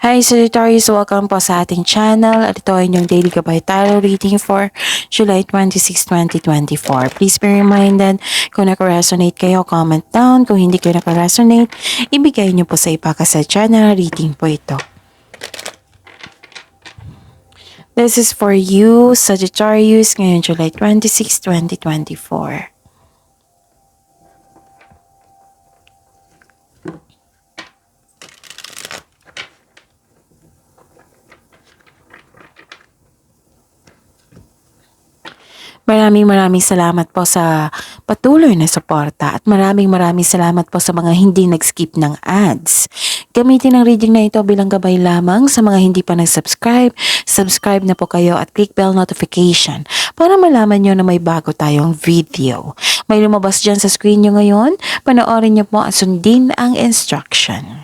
Hi Sagittarius, welcome po sa ating channel at ito ay inyong daily gabay tarot reading for July 26, 2024. Please be reminded, kung naka-resonate kayo, comment down. Kung hindi kayo naka-resonate, ibigay niyo po sa iba kasi channel reading po ito. This is for you, Sagittarius, ngayon July 26, 2024. Maraming salamat po sa patuloy na suporta at maraming salamat po sa mga hindi nag-skip ng ads. Gamitin ang reading na ito bilang gabay lamang sa mga hindi pa nag-subscribe. Subscribe na po kayo at click bell notification para malaman nyo na may bago tayong video. May lumabas dyan sa screen nyo ngayon. Panoorin nyo po at sundin ang instruction.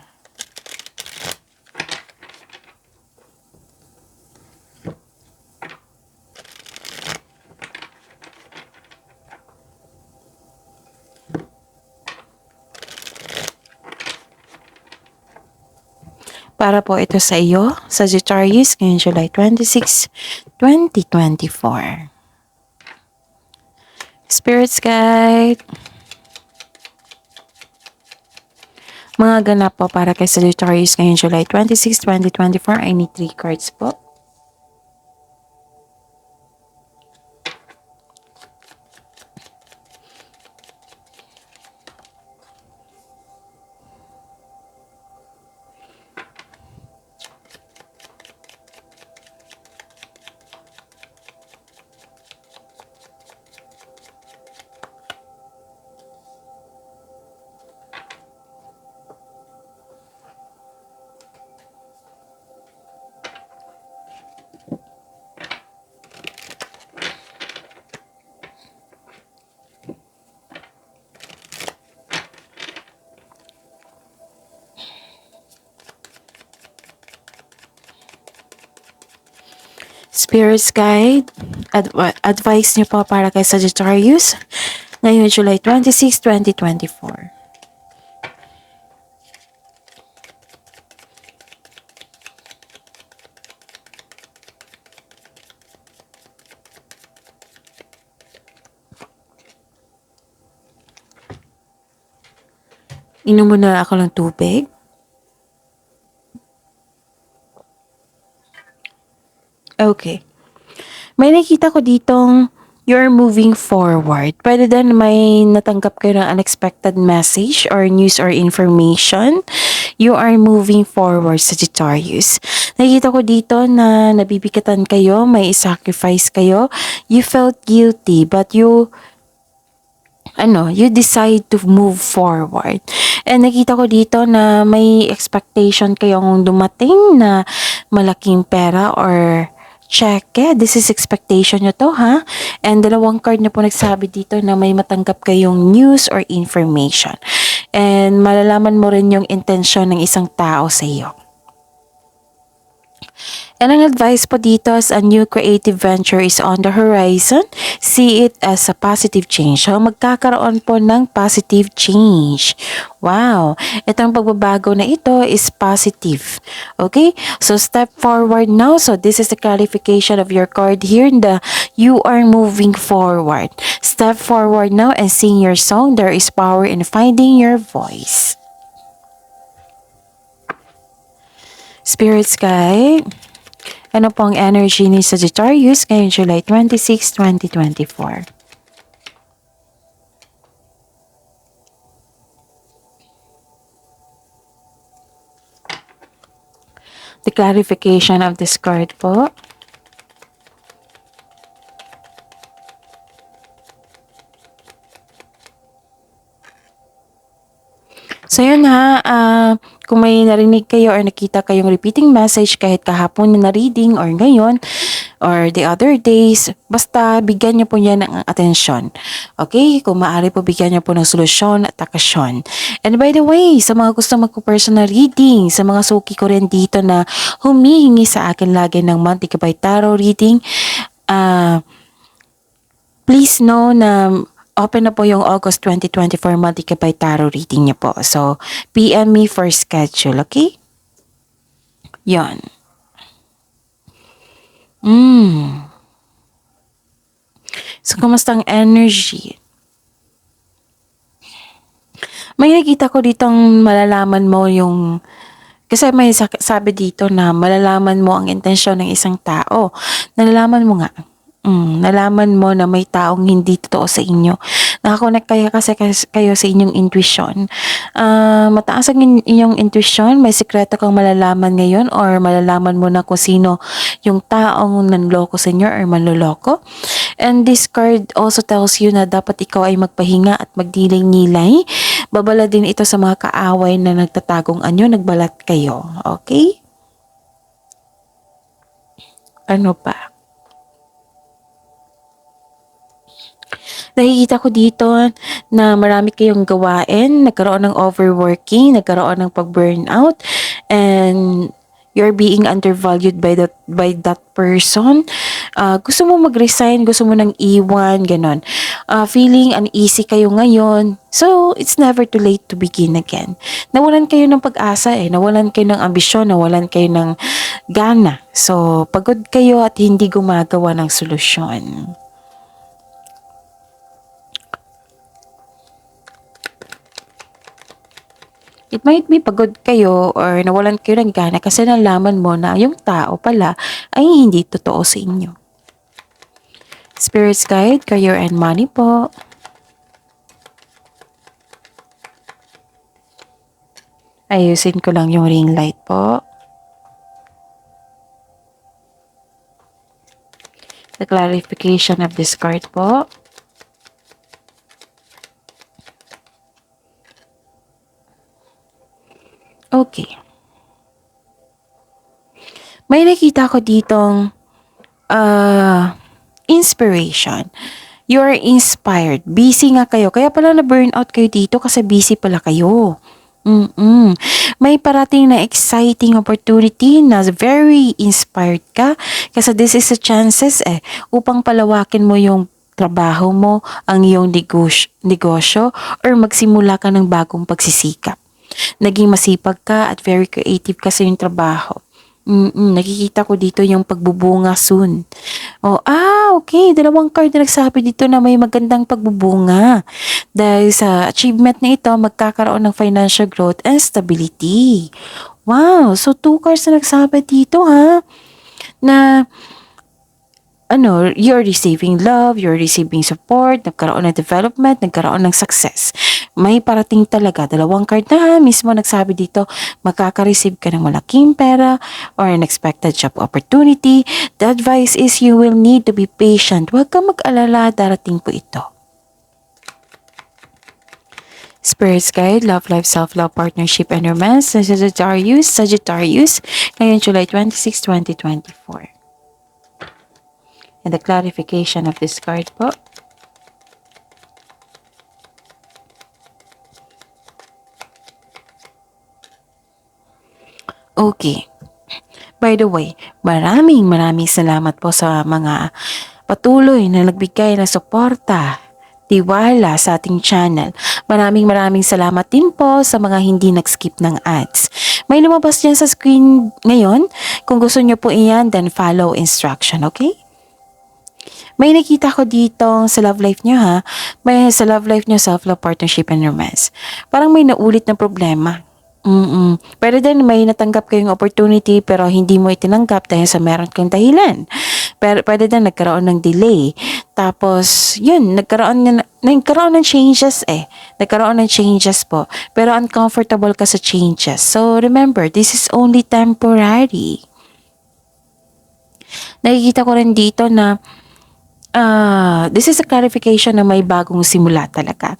Para po ito sa iyo, Sagittarius, ngayong July 26, 2024. Spirits Guide. Mga ganap po para kay Sagittarius ngayong July 26, 2024. I need 3 cards po. Spirits Guide, advice niyo po para kay Sagittarius ngayon July 26, 2024. Inom muna ako ng tubig. Okay. May nakita ko ditong you're moving forward. Pwede din may natanggap kayo ng unexpected message or news or information. You are moving forward, Sagittarius. Nakita ko dito na nabibigatan kayo, may sacrifice kayo. You felt guilty but you decide to move forward. And nakita ko dito na may expectation kayong dumating na malaking pera or cheque. This is expectation nyo to, ha? And dalawang card na po nagsabi dito na may matanggap kayong news or information. And malalaman mo rin yung intensyon ng isang tao sa iyo. And ang advice po dito is a new creative venture is on the horizon. See it as a positive change. So, magkakaroon po ng positive change. Wow! Itong pagbabago na ito is positive. Okay? So, step forward now. So, this is the clarification of your card here. You are moving forward. Step forward now and sing your song. There is power in finding your voice. Spirits Guide. Ano po ang energy ni Sagittarius ngayong July 26, 2024? The clarification of this card po. So yun ha, kung may narinig kayo or nakita kayong repeating message kahit kahapon na reading or ngayon or the other days, basta bigyan niyo po yan ng atensyon. Okay? Kung maaari po bigyan niyo po ng solusyon at akasyon. And by the way, sa mga gusto magpo-personal reading, sa mga suki ko rin dito na humihingi sa akin lagi ng monthly gabay tarot reading, please know na open na po yung August 2024 monthly gabay tarot reading niyo po. So, PM me for schedule, okay? Yon. Mm. So, kumusta ang energy? May nakita ko ditong malalaman mo yung kasi may sabi dito na malalaman mo ang intensyon ng isang tao. Nalalaman mo nga. Nalaman mo na may taong hindi totoo sa inyo. Nakakonect kaya kasi kayo sa inyong intuition. Mataas ang inyong intuition, may sikreto kang malalaman ngayon or malalaman mo na kung sino yung taong nanloko sa inyo or manloloko. And this card also tells you na dapat ikaw ay magpahinga at magdilay-nilay. Babala din ito sa mga kaaway na nagtatagong anyo, nagbalat kayo. Okay? Ano pa? Nakikita ko dito na marami kayong gawain, nagkaroon ng overworking, nagkaroon ng pag-burnout, and you're being undervalued by that person. Gusto mo mag-resign, gusto mo nang iwan, ganon. Feeling uneasy kayo ngayon. So, it's never too late to begin again. Nawalan kayo ng pag-asa nawalan kayo ng ambisyon, nawalan kayo ng gana. So, pagod kayo at hindi gumagawa ng solusyon. It might be pagod kayo or nawalan kayo ng gana kasi nalaman mo na yung tao pala ay hindi totoo sa inyo. Spirits guide, career and money po. Ayusin ko lang yung ring light po. The clarification of this card po. Okay. May nakita ko ditong inspiration. You are inspired. Busy nga kayo. Kaya pala na-burnout kayo dito kasi busy pala kayo. May parating na exciting opportunity na very inspired ka kasi this is a chances upang palawakin mo yung trabaho mo, ang iyong negosyo or magsimula ka ng bagong pagsisikap. Naging masipag ka at very creative ka sa iyong trabaho. Nakikita ko dito yung pagbubunga soon. Okay. Dalawang card na nagsabi dito na may magandang pagbubunga. Dahil sa achievement na ito, magkakaroon ng financial growth and stability. Wow! So, 2 cards na nagsabi dito na you're receiving love, you're receiving support, nagkaroon ng development, nagkaroon ng success. May parating talaga. 2 card na mismo nagsabi dito, makaka-receive ka ng malaking pera or unexpected job opportunity. The advice is you will need to be patient. Huwag kang mag-alala, darating po ito. Spirits guide, love, life, self-love, partnership, and romance. Sagittarius, ngayon July 26, 2024. And the clarification of this card po. Okay. By the way, maraming salamat po sa mga patuloy na nagbigay ng suporta, tiwala sa ating channel. Maraming salamat din po sa mga hindi nag-skip ng ads. May lumabas dyan sa screen ngayon. Kung gusto nyo po iyan, then follow instruction, okay? May nakita ko dito sa love life nyo may sa love life nyo, self-love, partnership, and romance. Parang may naulit na problema. Pero din may natanggap kayong opportunity pero hindi mo itinanggap dahil sa meron kang dahilan. Pero pwede din nagkaroon ng delay. Tapos, yun, nagkaroon ng changes Nagkaroon ng changes po. Pero uncomfortable ka sa changes. So, remember, this is only temporary. Nakikita ko rin dito na this is a clarification na may bagong simula talaga.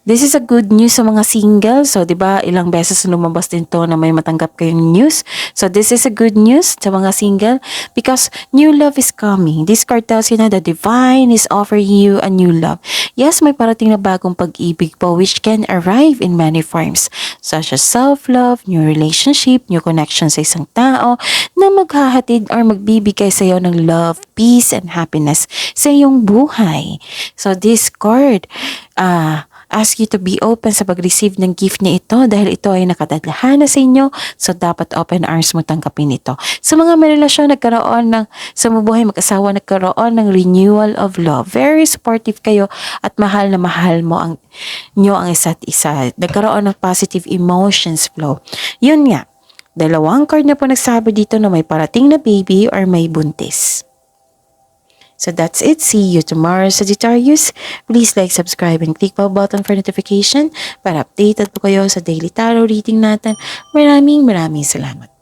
This is a good news sa mga single. So, 'di ba, ilang beses lumabas din to na may matanggap kayong news. So, this is a good news sa mga single because new love is coming. This card tells you na the divine is offering you a new love. Yes, may parating na bagong pag-ibig po which can arrive in many forms such as self-love, new relationship, new connection sa isang tao na maghahatid or magbibigay sa iyo ng love, peace, and happiness sa iyong buhay. So, this card, ask you to be open sa pag-receive ng gift na ito dahil ito ay nakatadhana sa inyo. So, dapat open arms mo tanggapin ito. Sa mga may relasyon, nagkaroon ng, sa mabuhay mag-asawa, nagkaroon ng renewal of love. Very supportive kayo at mahal na mahal mo ang isa't isa. Nagkaroon ng positive emotions flow. Yun nga, dalawang card na po nagsabi dito na may parating na baby or may buntis. So that's it. See you tomorrow, Sagittarius. Please like, subscribe, and click the button for notification para updated po kayo sa daily tarot reading natin. Maraming salamat.